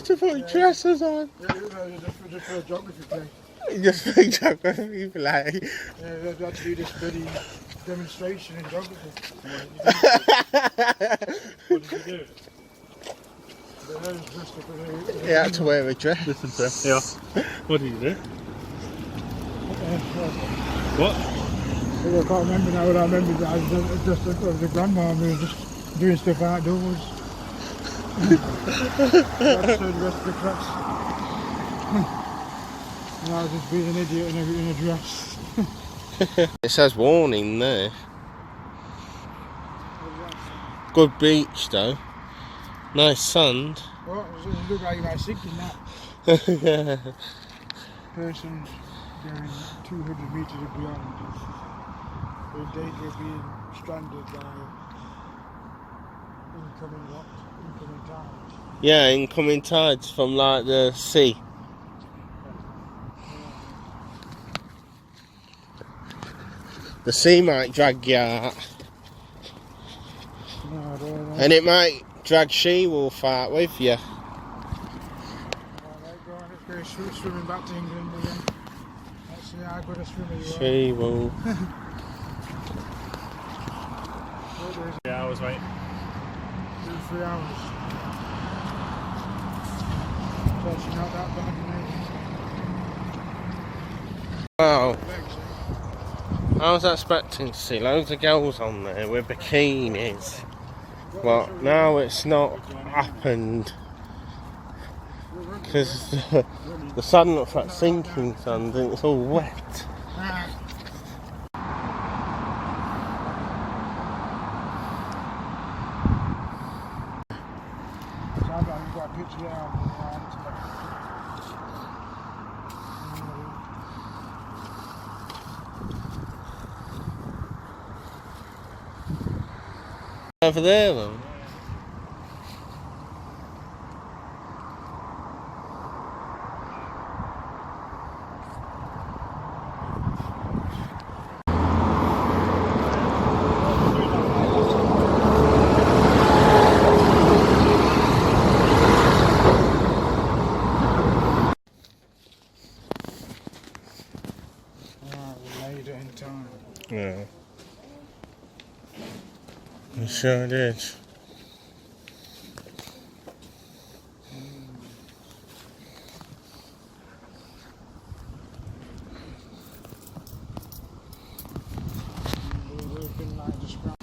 Just to put dresses on. Yeah, just for a geography play. Just for geography play. Yeah, we had to do this bloody demonstration in geography. What did you do? He had to wear a dress. Listen to him. Yeah. What did you do? What? I can't remember now, but I remember that I was just the grandma, we were just doing stuff outdoors. That's the rest of the class. And I was just being an idiot in a dress. It says warning there. Good beach though. Nice sand. Well, it looked like you might sink in that. Yeah. Person going 200 metres and beyond are in danger of being stranded by incoming tides. Yeah, incoming tides from like the sea. The sea might drag you out. No, I don't know. And it might drag she-wolf out with you. Alright, go on, let's go swimming back to England again. Let's see how good a swimmer you are. She-wolf. 3 hours, mate. 3 hours. So she's not that bad, Wow. mate. Legs, I was expecting to see loads of girls on there with bikinis. But now it's not happened. Because the sand looks like sinking sand and it's all wet. Sounds like you've got a picture there on the Over there then. made it in time. Yeah. You sure did.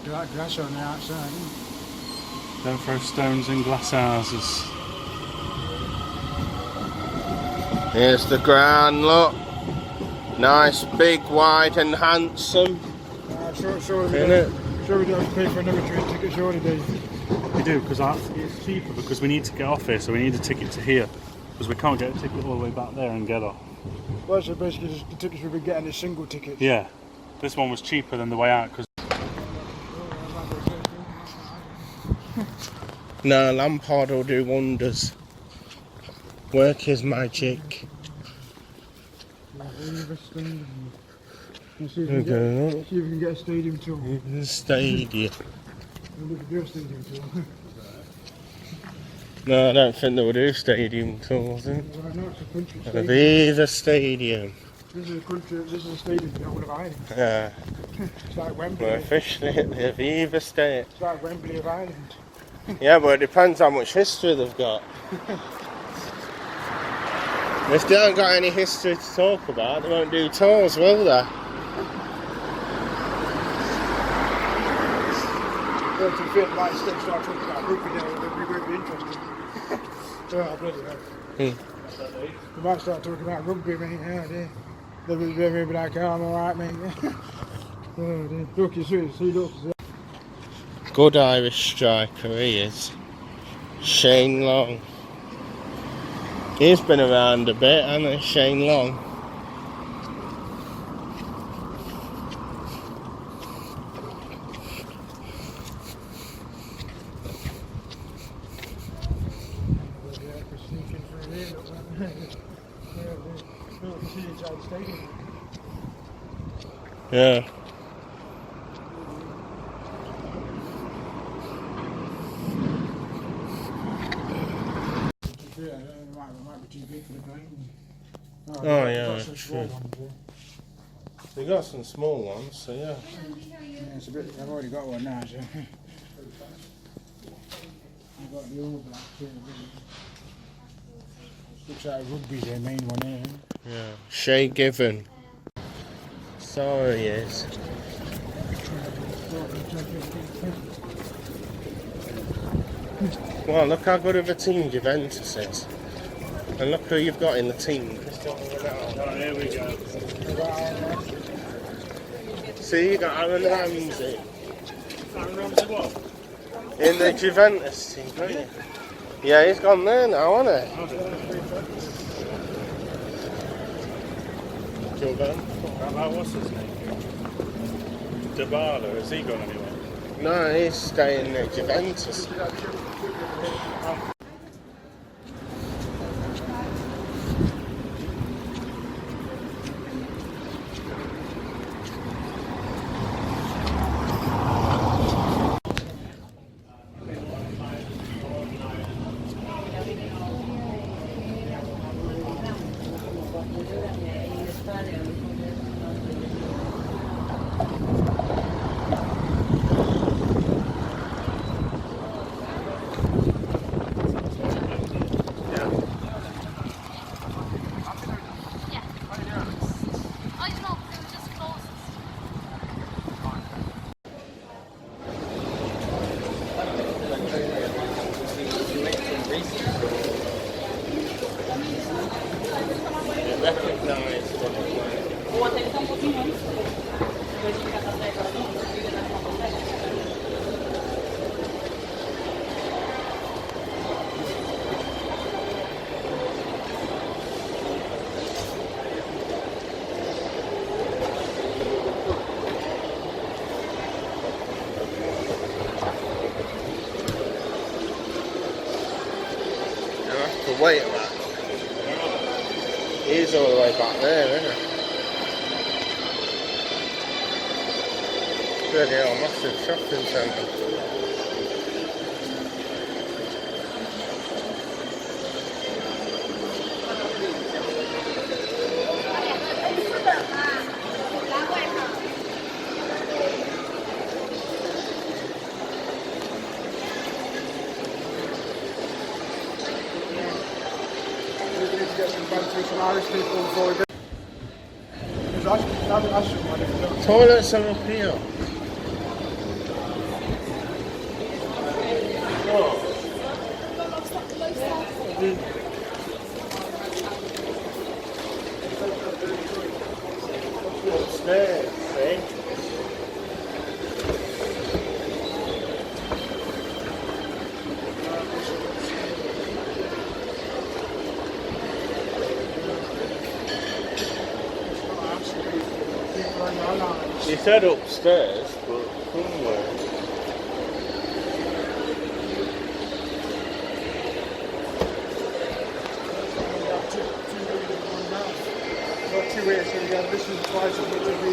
Like grass on the outside, isn't it? Don't throw stones in glass houses. Here's the ground, look. Nice, big, wide and handsome. Sure we Innit? don't pay for another train ticket, surely, Dave. We do, because it's cheaper, because we need to get off here, so we need a ticket to here. Because we can't get a ticket all the way back there and get off. Well, so basically just the tickets we've been getting is single tickets. Yeah. This one was cheaper than the way out, because No, Lampard will do wonders. Work his magic. See if we can get a stadium tour. The stadium. We could do a stadium tour. No, I don't think they will do stadium tours. Well, I know it's a country stadium. Viva Stadium. This is a stadium for Northern Ireland. Yeah, It's like Wembley. we're officially at the Viva State. It's like Wembley of Ireland. Yeah, but it depends how much history they've got. If they haven't got any history to talk about, they won't do tours, will they? Well, to fit like start talking about rugby now, it'll be very interesting. Oh, bloody hell. We might start talking about rugby, mate. Yeah, dear. They'll be like, oh, I'm alright, mate. Oh, dear. Look, you see, look. Good Irish striker he is. Shane Long. He's been around a bit, hasn't he, Shane Long? Yeah. Yeah, it might be too big for the green. Oh, yeah, Got some small true. ones, We got some small ones, so yeah. yeah, it's a bit. I've already got one now, so. I've got the All Black here. Looks like rugby's their main one here. Yeah. Shay Given. So he is. Well, look how good of a team Juventus is. And look who you've got in the team. Cristiano Ronaldo. Oh, here we go. See, you got Aaron Ramsey Aaron Ramsey what? in the Juventus team, don't you? Yeah, he's gone there now, hasn't he? What's his name? Dybala, has he gone anywhere? No, he's staying at Juventus. Wait a minute. He's all the way back there, isn't he? Bloody hell, massive shopping centre. Toilets are up here. Upstairs, see? He said upstairs, but somewhere. Not 2 years, so we have this one twice as much as we.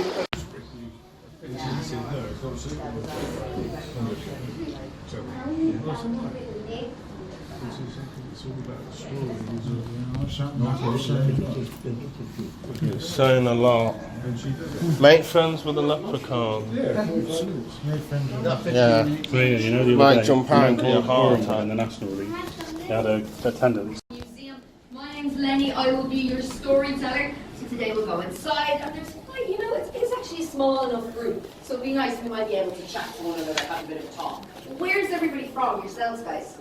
It's saying a lot. Make friends with a leprechaun. Yeah. Weird, you know, the Might other day, jump out and you know, do a heart Gordon in the National League. They had a attendance. Museum. My name's Lenny. I will be your storyteller. So today we'll go inside, and there's quite, you know, it's actually a small enough group. So it'd be nice if we might be able to chat to one another, have a bit of a talk. Where's everybody from? Yourselves, guys?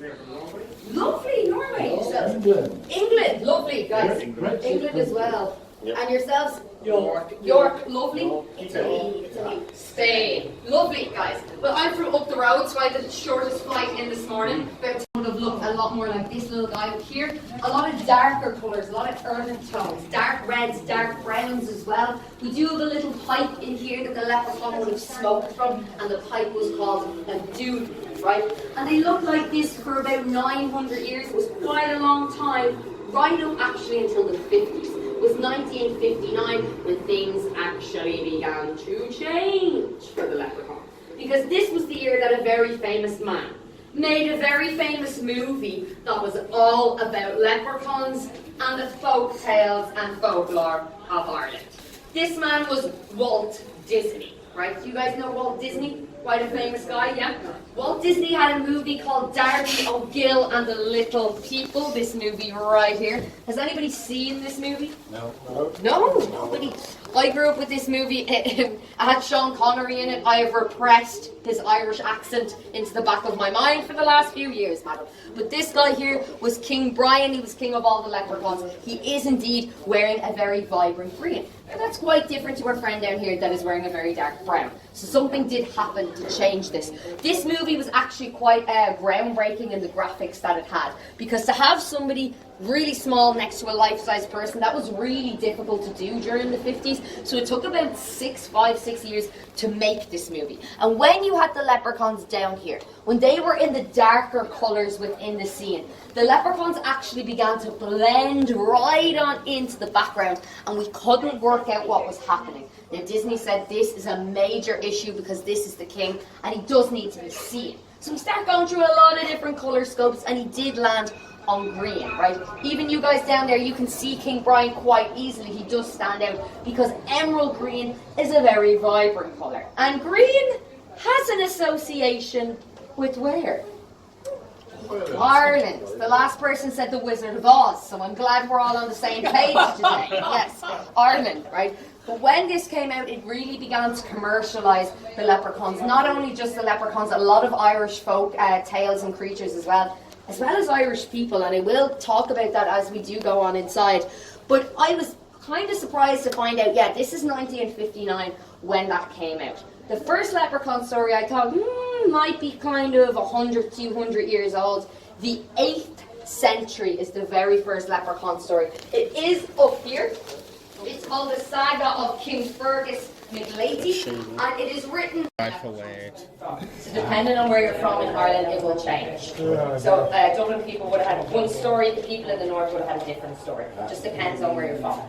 Lovely, Norway. Yourselves? England. Lovely, guys. England as well. Yep. And yourselves? York, lovely. Italy, Spain, lovely, guys. Well, I'm from up the road, so I did the shortest flight in this morning. But it would have looked a lot more like this little guy up here. A lot of darker colours, a lot of earthen tones, dark reds, dark browns as well. We do have a little pipe in here that the leprechaun would have smoked from, and the pipe was called a doodle, right? And they looked like this for about 900 years. It was quite a long time, right up actually until the 50s. It was 1959 when things actually began to change for the leprechaun. Because this was the year that a very famous man made a very famous movie that was all about leprechauns and the folk tales and folklore of Ireland. This man was Walt Disney, right? You guys know Walt Disney? Quite a famous guy, yeah? Walt Disney had a movie called Darby O'Gill and the Little People, this movie right here. Has anybody seen this movie? No. No, nobody. I grew up with this movie. It had Sean Connery in it. I have repressed his Irish accent into the back of my mind for the last few years, madam. But this guy here was King Brian. He was king of all the leprechauns. He is indeed wearing a very vibrant green. And that's quite different to our friend down here that is wearing a very dark brown. So something did happen to change this. This movie was actually quite groundbreaking in the graphics that it had. Because to have somebody really small next to a life-size person, that was really difficult to do during the 50s. So it took about 6 years to make this movie. And when you had the leprechauns down here, when they were in the darker colours within the scene, the leprechauns actually began to blend right on into the background, and we couldn't work out what was happening. Now Disney said this is a major issue because this is the king and he does need to be seen. So we started going through a lot of different colour scopes and he did land on green, right? Even you guys down there, you can see King Brian quite easily. He does stand out because emerald green is a very vibrant colour. And green has an association with where? Ireland. The last person said the Wizard of Oz, so I'm glad we're all on the same page today. Yes, Ireland, right? But when this came out, it really began to commercialise the leprechauns. Not only just the leprechauns, a lot of Irish folk tales and creatures as well as Irish people, and I will talk about that as we do go on inside. But I was kind of surprised to find out, yeah, this is 1959 when that came out. The first leprechaun story I thought, might be kind of 100, 200 years old. The 8th century is the very first leprechaun story. It is up here. It's called The Saga of King Fergus McLeaty, and it is written... So depending on where you're from in Ireland, it will change. So Dublin people would have had one story, the people in the north would have had a different story. It just depends on where you're from.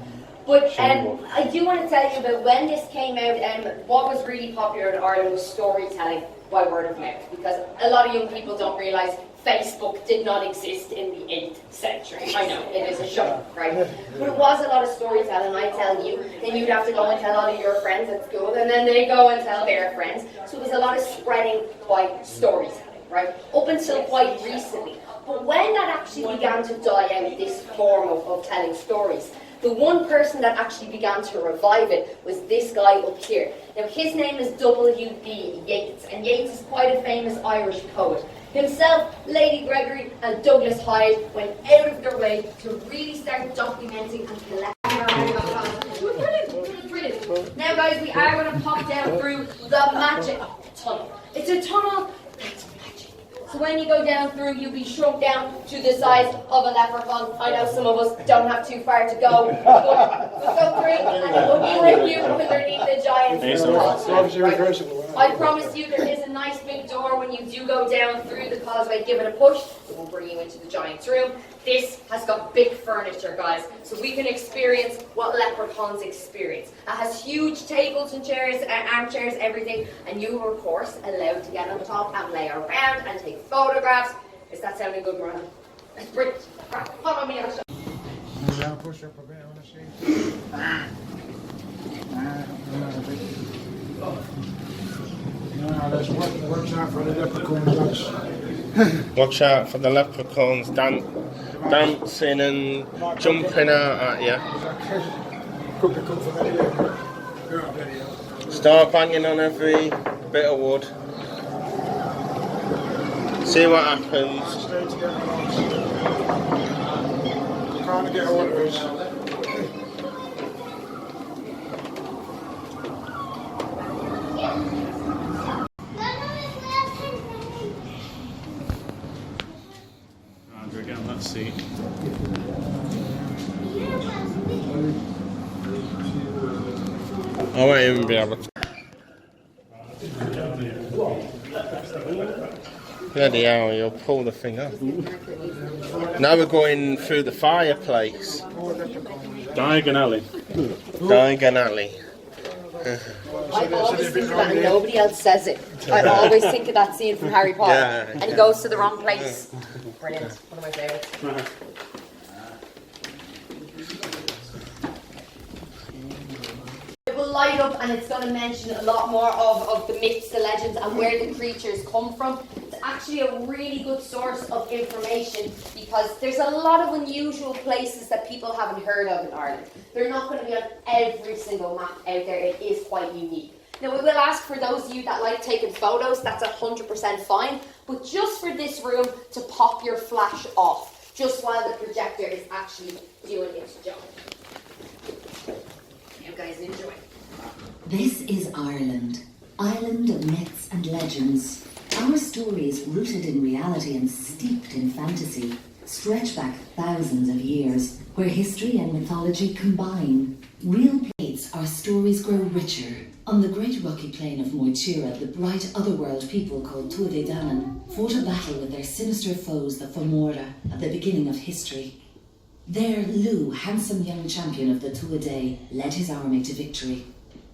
But I do want to tell you about when this came out, and what was really popular in Ireland was storytelling by word of mouth, because a lot of young people don't realise Facebook did not exist in the 8th century. I know, it is a shock, right? But it was a lot of storytelling, I tell you. Then you'd have to go and tell all of your friends at school, and then they go and tell their friends. So it was a lot of spreading by storytelling, right? Up until quite recently. But when that actually began to die out, this form of telling stories, the one person that actually began to revive it was this guy up here. Now his name is W.B. Yeats, and Yeats is quite a famous Irish poet. Himself, Lady Gregory and Douglas Hyde went out of their way to really start documenting and collecting. Brilliant. Now guys, we are going to pop down through the magic tunnel. It's a tunnel that's magic. So when you go down through, you'll be shrunk down to the size of a leprechaun. I know some of us don't have too far to go, but we'll go through and it will bring you underneath the giant causeway. I promise you there is a nice big door when you do go down through the causeway. Give it a push, it will bring you into the giant's room. This has got big furniture, guys, so we can experience what leprechauns experience. It has huge tables and chairs, armchairs, everything, and you are, of course, allowed to get on the top and lay around and take photographs. Is that sounding good, Miranda? That's brilliant. Right, follow me on the show. Push up a bit, I want to see. Watch out for the leprechauns. Watch out for the leprechauns dancing and jumping out at you. Start banging on every bit of wood. See what happens. Trying to get hold of us. Andrew, get on that seat. I won't even be able to. Bloody hell, you'll pull the thing up. Now we're going through the fireplace. Diagon alley. Diagon alley. I always think of that and nobody else says it. I always think of that scene from Harry Potter. And he goes to the wrong place. Brilliant. One of my favourites. It will light up and it's going to mention a lot more of the myths, the legends and where the creatures come from. It's actually a really good source of information because there's a lot of unusual places that people haven't heard of in Ireland. They're not going to be on every single map out there. It is quite unique. Now we will ask for those of you that like taking photos, that's 100% fine, but just for this room to pop your flash off, just while the projector is actually doing its job. You guys enjoy. This is Ireland, island of myths and legends. Our stories, rooted in reality and steeped in fantasy, stretch back thousands of years, where history and mythology combine. Real plates, our stories grow richer. On the great rocky plain of Moytira, the bright otherworld people called Tuatha Dé Danann fought a battle with their sinister foes, the Fomorra, at the beginning of history. There, Lugh, handsome young champion of the Tuatha Dé, led his army to victory.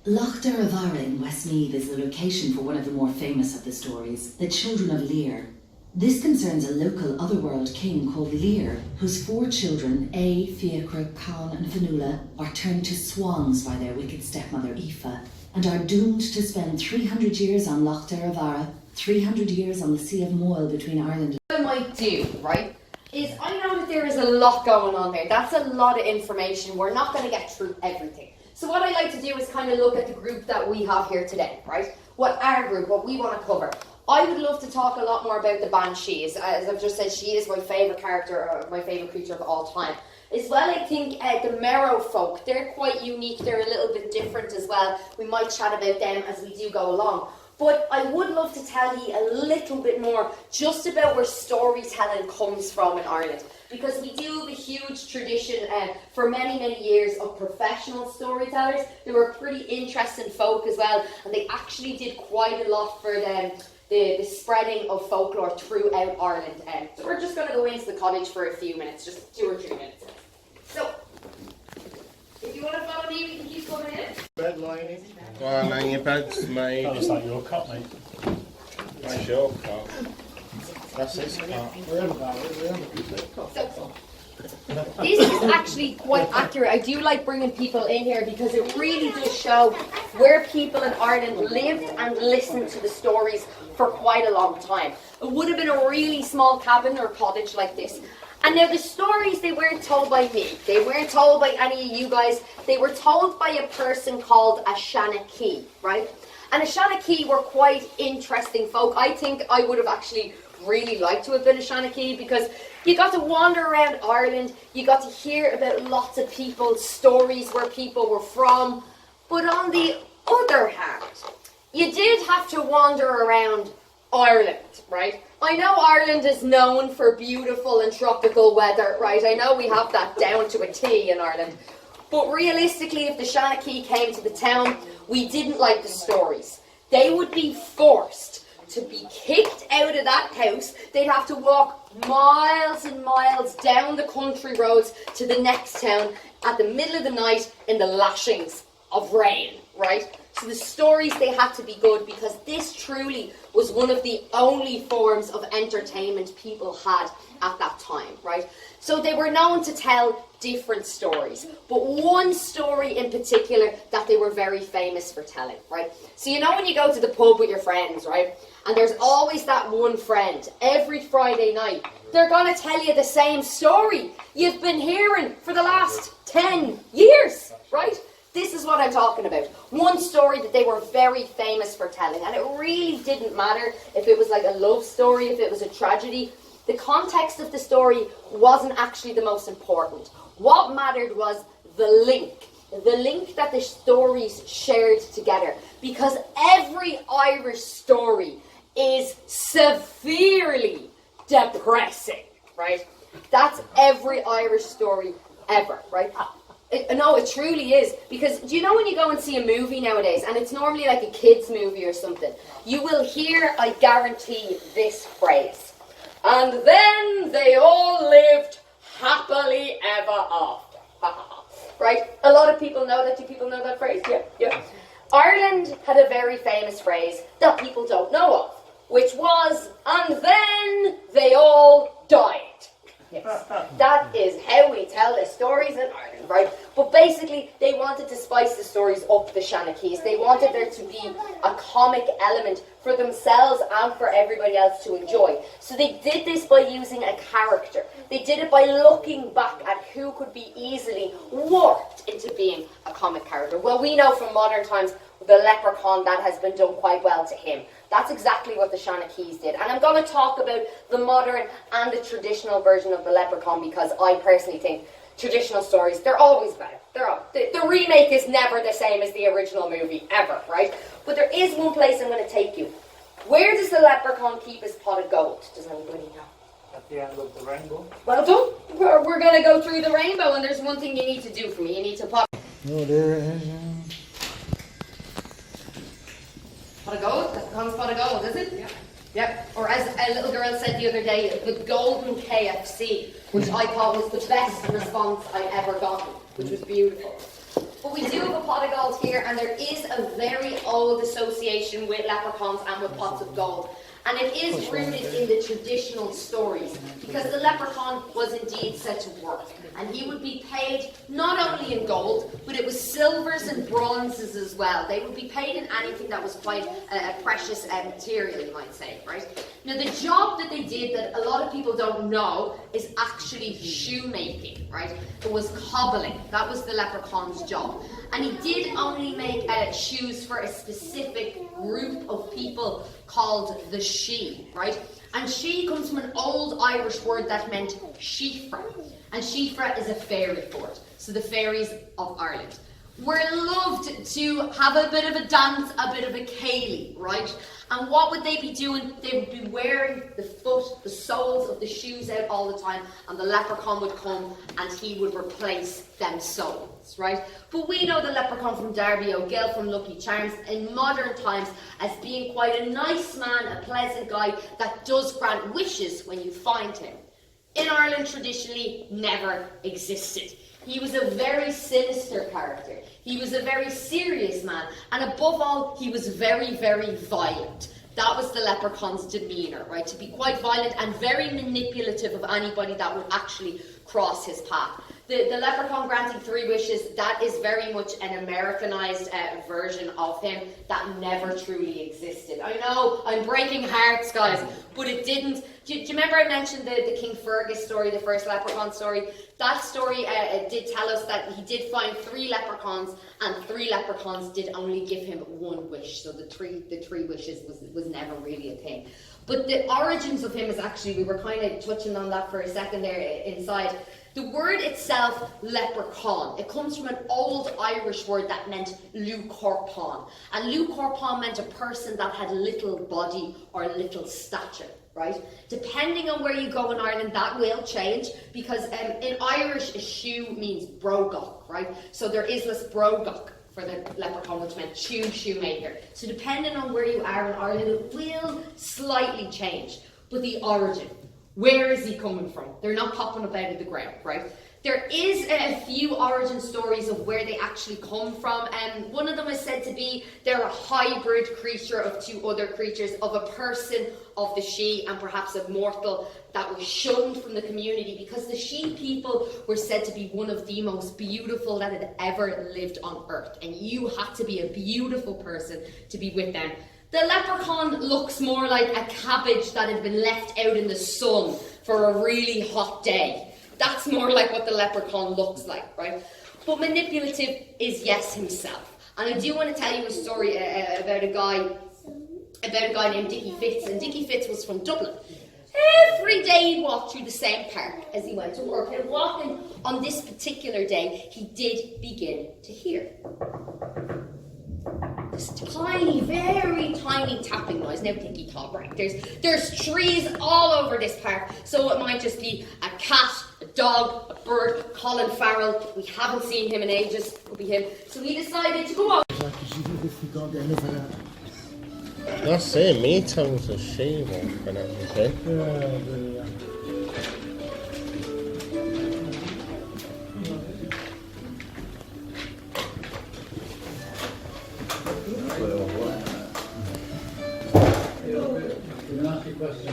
Loch Derivara in Westmeath is the location for one of the more famous of the stories, the Children of Lir. This concerns a local otherworld king called Lir, whose 4 children, A, Fiachra, Con and Fionnuala, are turned to swans by their wicked stepmother Aoife, and are doomed to spend 300 years on Loch Derivara, 300 years on the Sea of Moyle between Ireland What I might do, right, is I know that there is a lot going on there. That's a lot of information. We're not going to get through everything. So what I like to do is kind of look at the group that we have here today, right? What our group, what we want to cover. I would love to talk a lot more about the Banshees. As I've just said, she is my favourite character, or my favourite creature of all time. As well, I think the Merrow folk, they're quite unique. They're a little bit different as well. We might chat about them as we do go along. But I would love to tell you a little bit more just about where storytelling comes from in Ireland. Because we do have a huge tradition for many, many years of professional storytellers. They were pretty interesting folk as well. And they actually did quite a lot for them. The spreading of folklore throughout Ireland. So we're just going to go into the cottage for a few minutes, just 2 or 3 minutes. So, if you want to follow me, we can keep coming in. Bed lining. Go on, then your bed's made. That looks like your cot, mate. That's your cot. That's his cot. So, this is actually quite accurate. I do like bringing people in here because it really does show where people in Ireland lived and listened to the stories for quite a long time. It would have been a really small cabin or cottage like this. And now the stories, they weren't told by me. They weren't told by any of you guys. They were told by a person called a Shanachie, right? And a Shanachie were quite interesting folk. I think I would have actually really liked to have been a Shanachie because you got to wander around Ireland. You got to hear about lots of people's stories, where people were from. But on the other hand, you did have to wander around Ireland, right? I know Ireland is known for beautiful and tropical weather, right? I know we have that down to a T in Ireland. But realistically, if the Shanachie came to the town, we didn't like the stories. They would be forced to be kicked out of that house. They'd have to walk miles and miles down the country roads to the next town at the middle of the night in the lashings of rain, right? So the stories, they had to be good because this truly was one of the only forms of entertainment people had at that time, right? So they were known to tell different stories, but one story in particular that they were very famous for telling, right? So you know when you go to the pub with your friends, right? And there's always that one friend, every Friday night, they're going to tell you the same story you've been hearing for the last 10 years, right? This is what I'm talking about. One story that they were very famous for telling, and it really didn't matter if it was like a love story, if it was a tragedy. The context of the story wasn't actually the most important. What mattered was the link that the stories shared together. Because every Irish story is severely depressing, right? That's every Irish story ever, right? No, it truly is. Because do you know when you go and see a movie nowadays, and it's normally like a kid's movie or something, you will hear, I guarantee, this phrase. And then they all lived happily ever after. Right? A lot of people know that. Do people know that phrase? Yeah, yeah. Ireland had a very famous phrase that people don't know of, which was, and then they all died. Yes, that is how we tell the stories in Ireland, right? But basically, they wanted to spice the stories up, the Shanakees. They wanted there to be a comic element for themselves and for everybody else to enjoy. So they did this by using a character. They did it by looking back at who could be easily warped into being a comic character. Well, we know from modern times, the leprechaun, that has been done quite well to him. That's exactly what the Shanakees did. And I'm going to talk about the modern and the traditional version of the leprechaun because I personally think traditional stories, they're always better. The remake is never the same as the original movie, ever, right? But there is one place I'm going to take you. Where does the leprechaun keep his pot of gold? Does anybody know? At the end of the rainbow. Well done. We're going to go through the rainbow, and there's one thing you need to do for me. You need to pop... Oh, there it is. Pot of gold? Leprechaun's pot of gold, is it? Yeah. Yep. Or as a little girl said the other day, the golden KFC, which I thought was the best response I ever got, which was beautiful. But we do have a pot of gold here, and there is a very old association with leprechauns and with pots of gold. And it is rooted in the traditional stories, because the leprechaun was indeed set to work. And he would be paid not only in gold, but it was silvers and bronzes as well. They would be paid in anything that was quite a precious material, you might say, right? Now, the job that they did that a lot of people don't know is actually shoemaking, right? It was cobbling. That was the leprechaun's job. And he did only make shoes for a specific group of people called the Sidhe, right? And Sidhe comes from an old Irish word that meant Shifra. And Shifra is a fairy fort. So the fairies of Ireland. We're loved to have a bit of a dance, a bit of a ceilidh, right? And what would they be doing? They would be wearing the soles of the shoes out all the time, and the leprechaun would come and he would replace them soles, right? But we know the leprechaun from Darby O'Gill from Lucky Charms in modern times as being quite a nice man, a pleasant guy that does grant wishes when you find him. In Ireland, traditionally, never existed. He was a very sinister character. He was a very serious man. And above all, he was very, very violent. That was the leprechaun's demeanour, right? To be quite violent and very manipulative of anybody that would actually cross his path. The leprechaun granting 3 wishes, that is very much an Americanized version of him that never truly existed. I know, I'm breaking hearts, guys, but it didn't. Do you remember I mentioned the King Fergus story, the first leprechaun story? That story did tell us that he did find 3 leprechauns, and 3 leprechauns did only give him 1 wish. So the three wishes was never really a thing. But the origins of him is actually, we were kind of touching on that for a second there inside. The word itself, leprechaun, it comes from an old Irish word that meant lúcorpán. And lúcorpán meant a person that had little body or little stature, right? Depending on where you go in Ireland, that will change, because in Irish, a shoe means brogach, right? So there is this brogach for the leprechaun, which meant shoemaker. So depending on where you are in Ireland, it will slightly change. But the origin, where is he coming from? They're not popping up out of the ground, right? There is a few origin stories of where they actually come from, and one of them is said to be they're a hybrid creature of 2 other creatures, of a person, of the Sidhe, and perhaps a mortal that was shunned from the community, because the Sidhe people were said to be one of the most beautiful that had ever lived on earth, and you had to be a beautiful person to be with them. The leprechaun looks more like a cabbage that had been left out in the sun for a really hot day. That's more like what the leprechaun looks like, right? But manipulative is Yes himself. And I do want to tell you a story about a guy named Dickie Fitz. And Dickie Fitz was from Dublin. Every day he'd walk through the same park as he went to work. And walking on this particular day, he did begin to hear this tiny, very tiny tapping noise. Now Dickie thought, right, there's trees all over this park, so it might just be a cat, a dog, a bird, Colin Farrell. We haven't seen him in ages. Could be him. So he decided to go out. That's it, me tells a she-wolf and everything. Yeah. I'm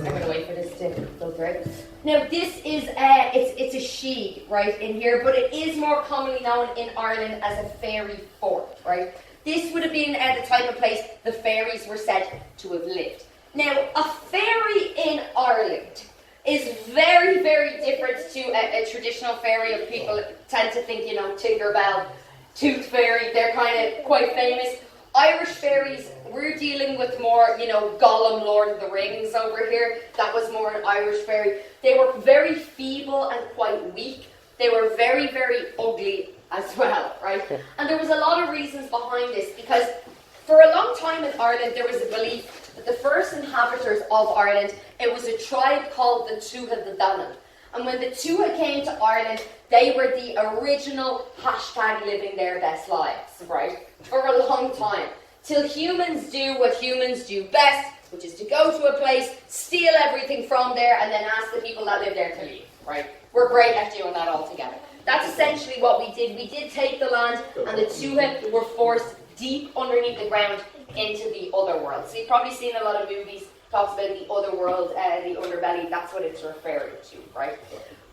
gonna wait for this to go through. Now this is it's a she, right, in here, but it is more commonly known in Ireland as a fairy fort, right? This would have been the type of place the fairies were said to have lived. Now, a fairy in Ireland is very, very different to a traditional fairy of people tend to think, you know, Tinkerbell, Tooth Fairy, they're kind of quite famous. Irish fairies, we're dealing with more, you know, Gollum, Lord of the Rings over here. That was more an Irish fairy. They were very feeble and quite weak. They were very, very ugly as well, right? And there was a lot of reasons behind this, because for a long time in Ireland, there was a belief that the first inhabitants of Ireland, it was a tribe called the Tuatha De Danann. And when the Tuatha came to Ireland, they were the original hashtag living their best lives, right? For a long time. Till humans do what humans do best, which is to go to a place, steal everything from there, and then ask the people that live there to leave, right? We're great at doing that altogether. That's essentially what we did. We did take the land, and the Tuatha were forced deep underneath the ground into the other world. So you've probably seen a lot of movies talks about the other world, the underbelly. That's what it's referring to, right?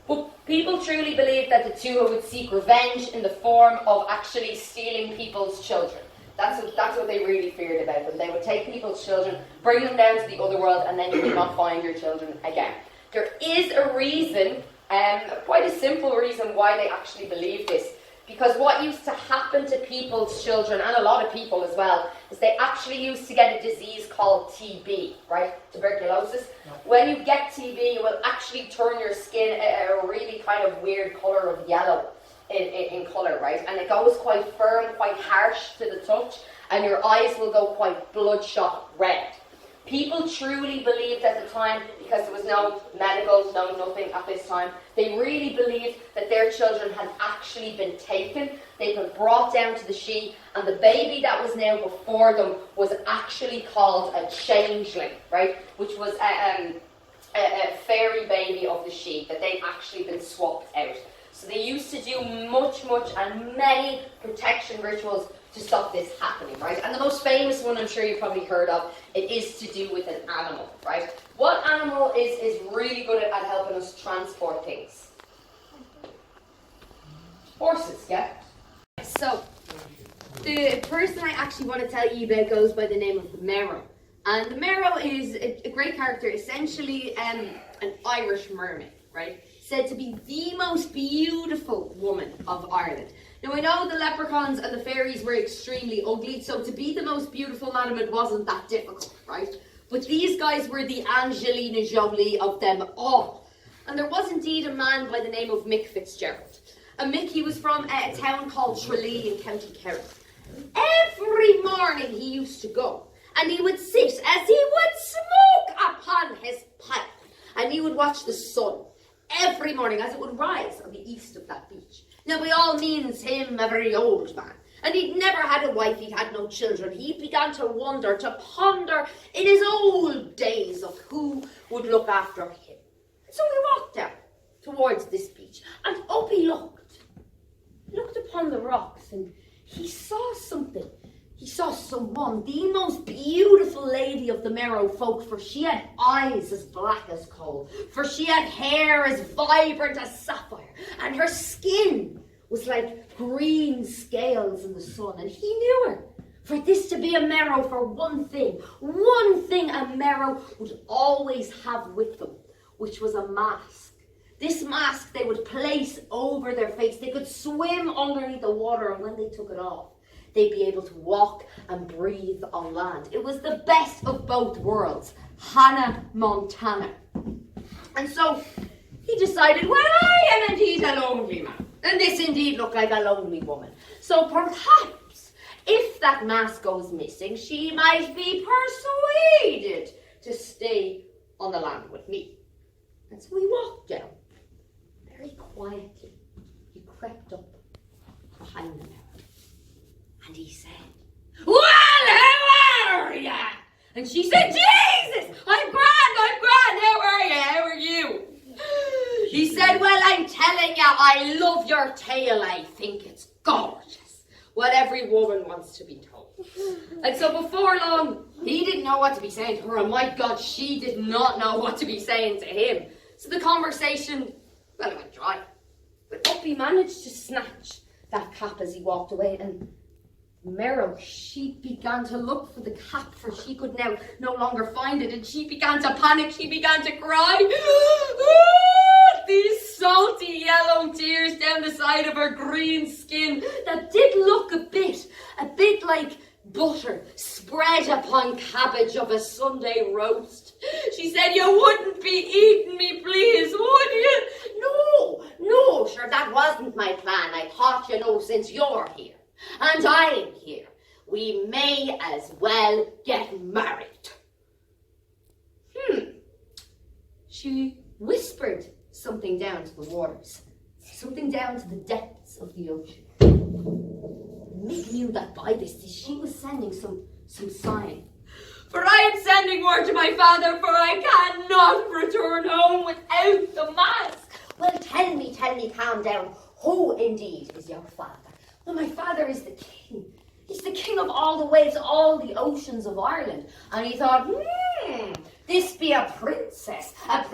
But people truly believed that the Tuatha would seek revenge in the form of actually stealing people's children. That's what they really feared about them. They would take people's children, bring them down to the other world, and then you would not find your children again. There is a reason, quite a simple reason why they actually believed this. Because what used to happen to people's children, and a lot of people as well, is they actually used to get a disease called TB, right? Tuberculosis. No. When you get TB, it will actually turn your skin a really kind of weird colour of yellow in colour, right? And it goes quite firm, quite harsh to the touch, and your eyes will go quite bloodshot red. People truly believed at the time, because there was no medical, no nothing at this time, they really believed that their children had actually been taken, they'd been brought down to the Sidhe, and the baby that was now before them was actually called a changeling, right? Which was a fairy baby of the Sidhe, that they'd actually been swapped out. So they used to do much, and many protection rituals to stop this happening, right? And the most famous one I'm sure you've probably heard of, it is to do with an animal, right? What animal is really good at helping us transport things? Horses, yeah? So, the person I actually want to tell you about goes by the name of the Merrow. And the Merrow is a great character, essentially an Irish mermaid, right? Said to be the most beautiful woman of Ireland. Now I know the leprechauns and the fairies were extremely ugly, so to be the most beautiful madam, it wasn't that difficult, right? But these guys were the Angelina Jolie of them all. And there was indeed a man by the name of Mick Fitzgerald. And Mick, he was from a town called Tralee in County Kerry. Every morning he used to go, and he would sit as he would smoke upon his pipe, and he would watch the sun every morning as it would rise on the east of that beach. Now, by all means, him a very old man. And he'd never had a wife, he'd had no children. He began to wonder, to ponder in his old days of who would look after him. So he walked down towards this beach, and up he looked upon the rocks, and he saw something. He saw someone, the most beautiful lady of the Merrow folk, for she had eyes as black as coal, for she had hair as vibrant as sapphire, and her skin was like green scales in the sun, and he knew her. For this to be a Merrow, for one thing a Merrow would always have with them, which was a mask. This mask they would place over their face. They could swim underneath the water, and when they took it off, they'd be able to walk and breathe on land. It was the best of both worlds. Hannah Montana. And so he decided, well, I am indeed a lonely man. And this indeed looked like a lonely woman. So perhaps, if that mask goes missing, she might be persuaded to stay on the land with me. And so he walked down. Very quietly, he crept up behind the mirror. And he said, well, how are ya? And she said, Jesus, I'm grand, how are you? He said, well, I'm telling ya, I love your tail, I think it's gorgeous. What every woman wants to be told. And so before long, he didn't know what to be saying to her, and my God, she did not know what to be saying to him. So the conversation, well, it went dry. But Uppy managed to snatch that cap as he walked away, and Merrow, she began to look for the cap, for she could now no longer find it, and she began to panic, she began to cry. These salty yellow tears down the side of her green skin that did look a bit like butter spread upon cabbage of a Sunday roast. She said, "You wouldn't be eating me, please, would you?" No, sure, that wasn't my plan. I thought, since you're here and I'm here, we may as well get married. She whispered something down to the waters, something down to the depths of the ocean. Mick knew that by this she was sending some sign. "For I am sending word to my father, for I cannot return home without the mask." "Well, tell me, calm down. Who indeed is your father?" "Well, my father is the king. He's the king of all the waves, all the oceans of Ireland." And he thought, this be a princess that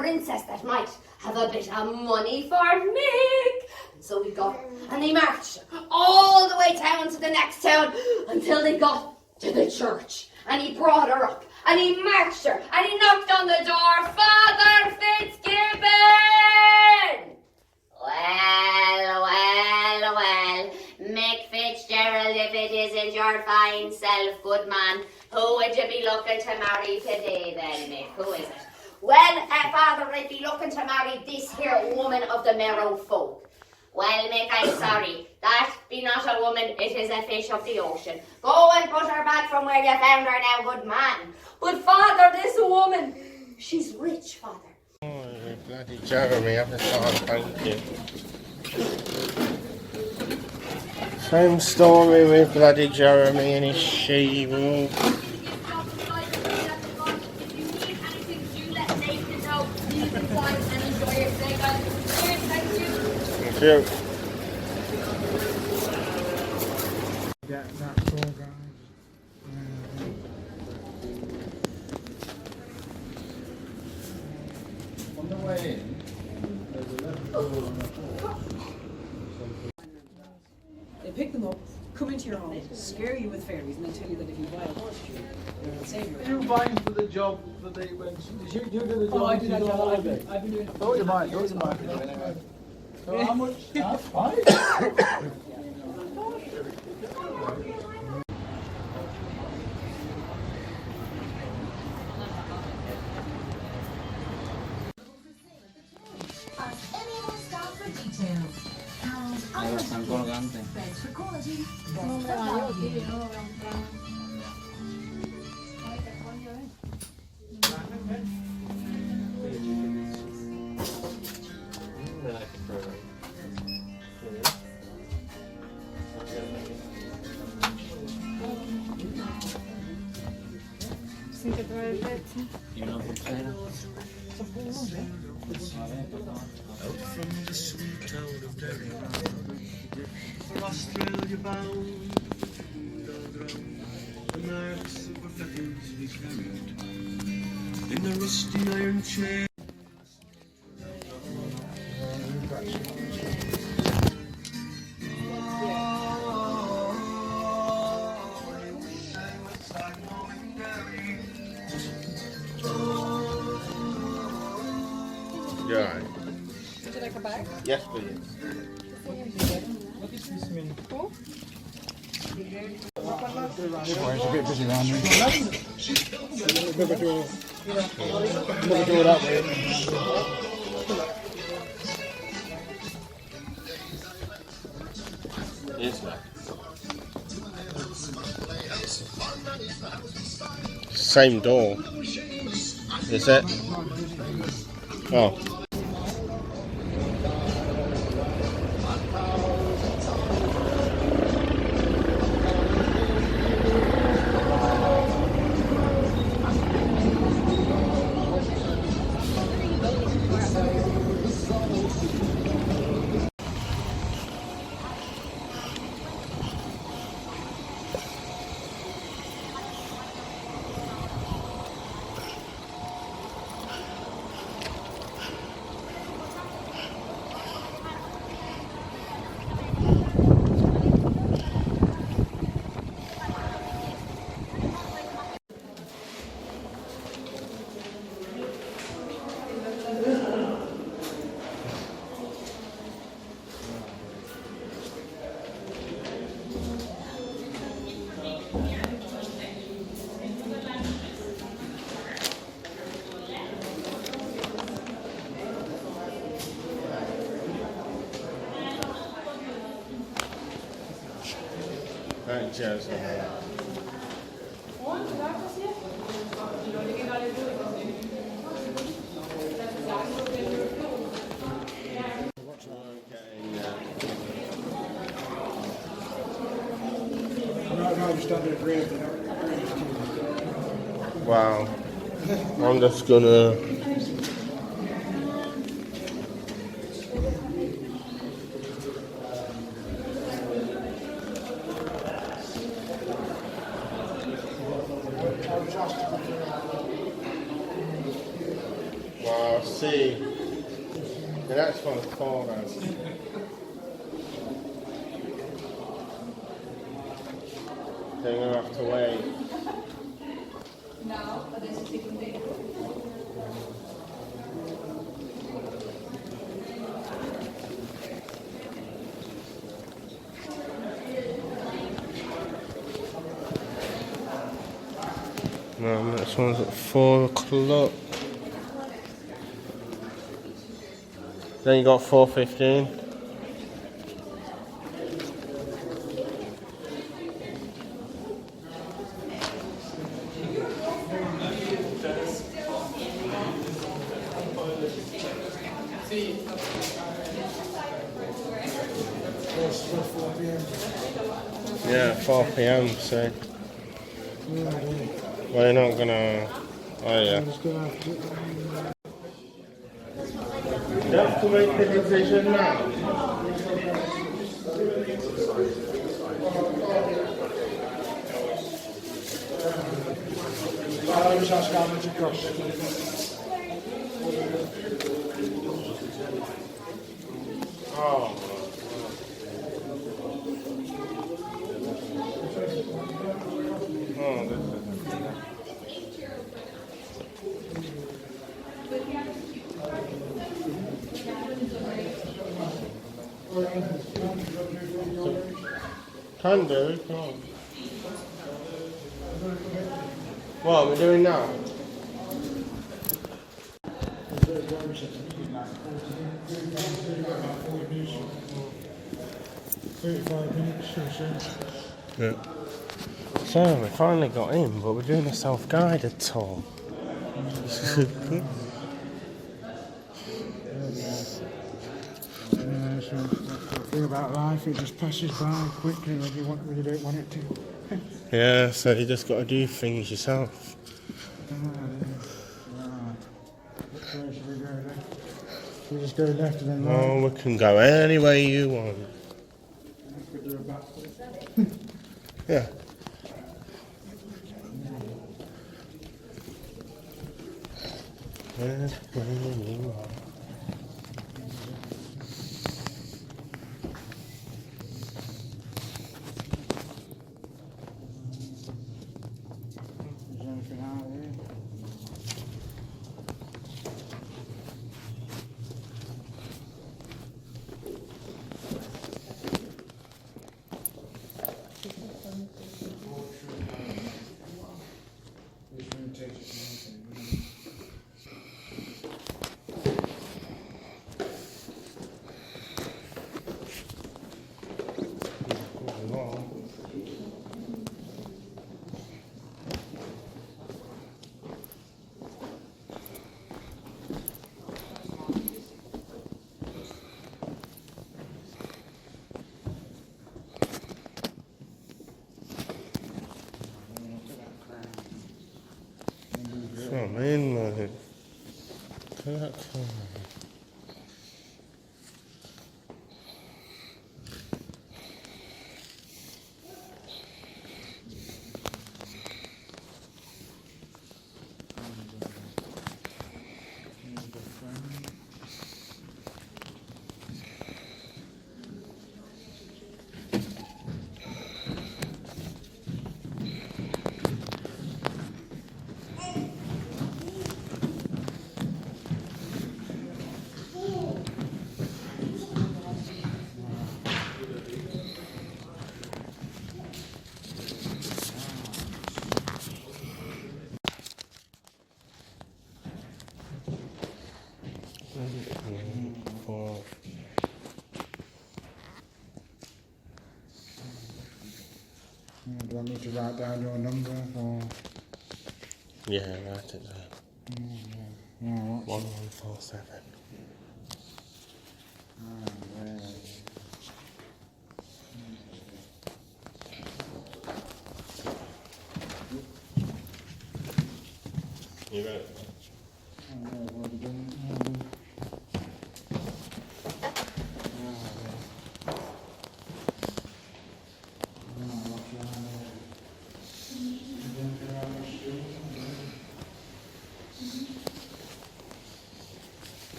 might have a bit of money for Mick. And so he got, and they marched all the way down to the next town until they got to the church. And he brought her up, and he marched her, and he knocked on the door. "Father Fitzgibbon!" Well, Mick Fitzgerald, if it isn't your fine self, good man, who would you be looking to marry today then, Mick? Who is it? "Well, Father, I'd be looking to marry this here woman of the Merrow folk." "Well, Mick, I'm sorry. That be not a woman, it is a fish of the ocean. Go and put her back from where you found her now, good man." "But Father, this woman, she's rich, Father." Oh, bloody Jeremy, every time, thank you. Same story with bloody Jeremy and his she-wolf. If you need anything, do let Nathan know. Please inside and enjoy your stay, guys. Cheers, thank you. Thank you. That cool, guys. On the way in, there's a little door on the floor. They pick them up, come into your home, scare you with fairies, and then tell you that if you buy a horseshoe, they'll save you. Are you vying for the job that they went? Did you do the job? Oh, I do that on job. holiday? I've been doing it. Thought you might. So how much? That's fine. From the sweet town of Derry, for Australia bound, all round the marks of our fetters we carried in the rusty iron chair. Yeah. Would you like a bag? Yes, please. It's a bit busy around here. Never do it that way. Is that? Same door. Is it? Oh. that jazz. No, just under the green. Wow. I'm just gonna. Wow, see. The next one's photos. They're gonna have to wait. No, adesso sei contento. No, next one's at 4 o'clock. Then you got 4:15. Yeah, 4 p.m. So, well, you're not gonna. Oh yeah. You have to make the decision now. I was asking how much it costs. Oh. Oh, this is. Can do, come on. What are we doing now? Yeah. So we finally got in, but we're doing a self-guided tour. The thing about life, it just passes by quickly when you don't want it to. Yeah, so you just got to do things yourself. Which way should we go then? Should we just go left and then right? Oh, we can go any way you want. We could do a backflip. Yeah. Which way you want. Is there anything out here? Which one takes you? Come in, like. Look at that car. write down your number or. Yeah, write it down. 1147. You ready?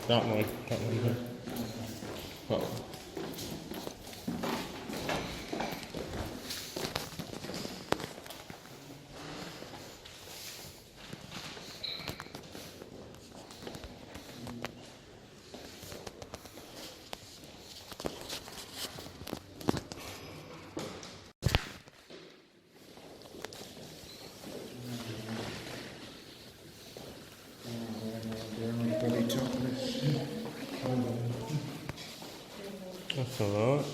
That one. That one. That one. That's a lot.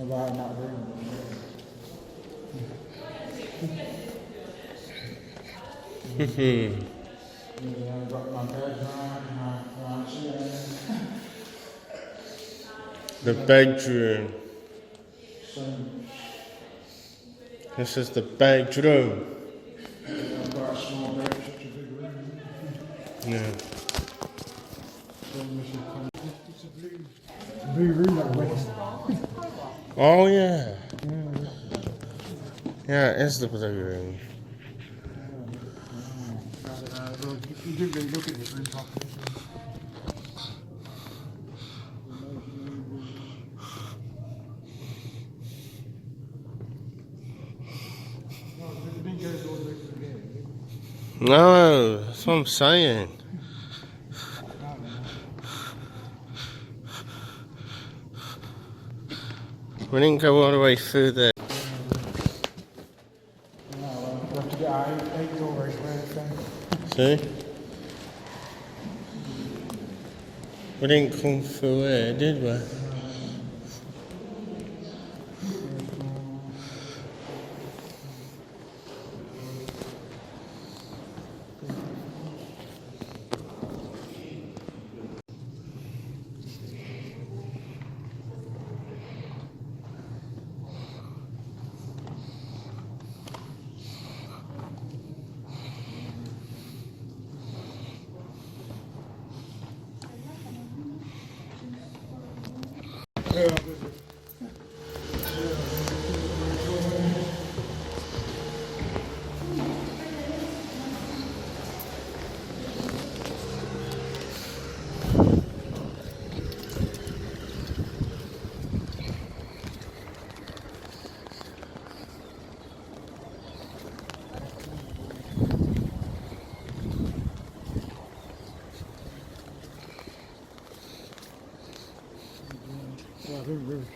About not doing got my bed my chair. The bedroom. This is the bedroom. I've got a small bed, such a big room. Yeah. It's a blue room that way. Oh yeah. Yeah, it is the blue room. You didn't really look at this room properly. No, that's what I'm saying. We didn't go all the way through there. We have to get our eggs over it. See? We didn't come through here, did we?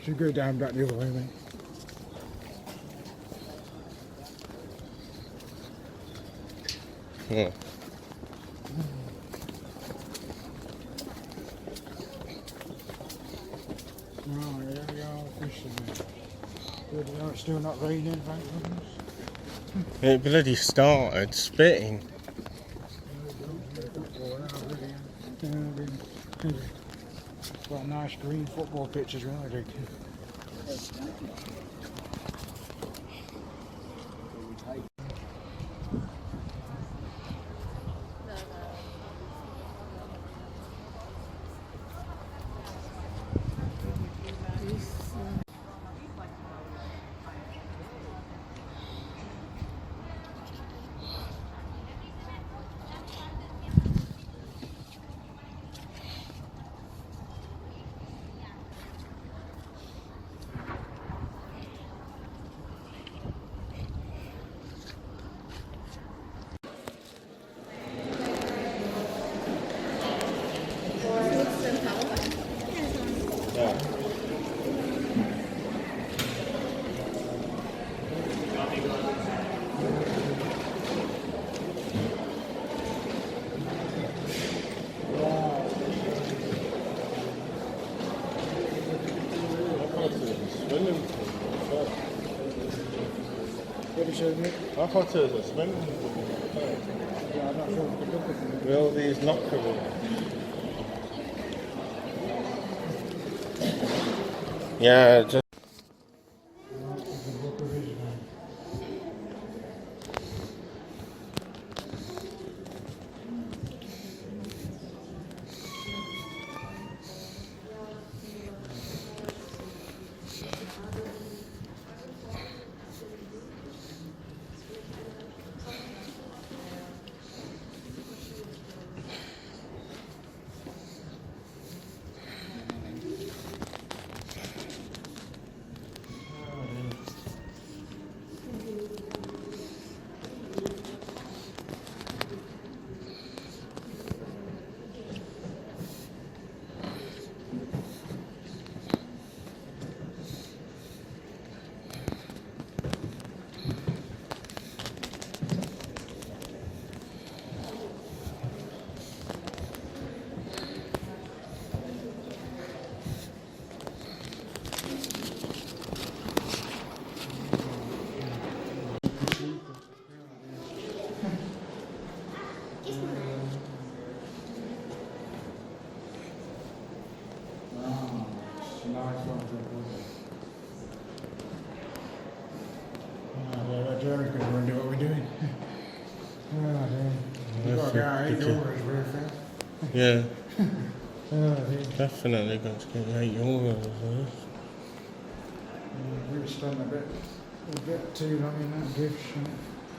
Should go down back the other way, mate. Yeah. Oh, there we are, fishing, mate. Good, it's still not raining, thank goodness. It bloody started spitting. Got a nice green football pitch as well, I think. What did you say, mate? I thought it was a swimming pool. Yeah, I'm not sure what the look of it. With all these locker rooms. Yeah, just. Jerry's going to run do what we're doing. Oh, dear. We've got to get our 8 euros very fast. Yeah, Oh, dear. definitely got to get 8 euros. We've spent a bit too long in that gift shop.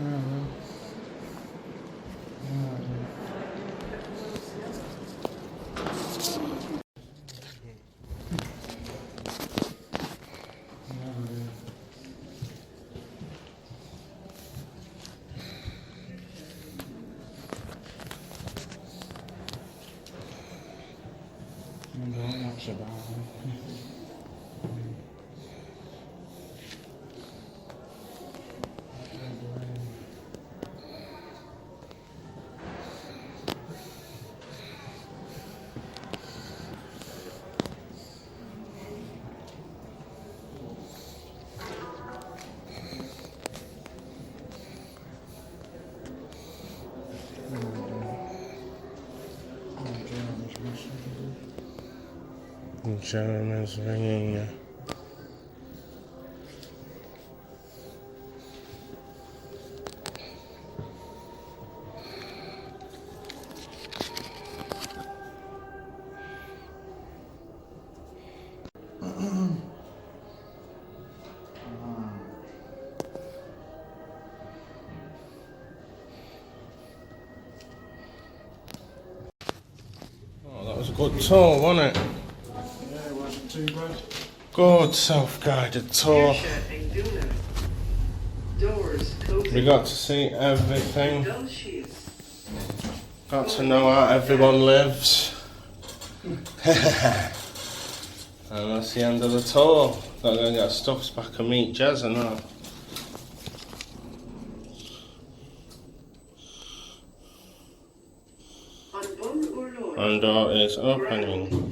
Oh, well. Oh, dear. Oh, dear. That's about it. Jeremy's ringing you. Oh, that was a good tour, wasn't it? Yeah, it wasn't too bad. Good self-guided tour. Doors, We got to see everything. Those sheets. Got to know how everyone lives. And that's the end of the tour. Gotta go get stuffs back and meet Jez and that. And door is opening.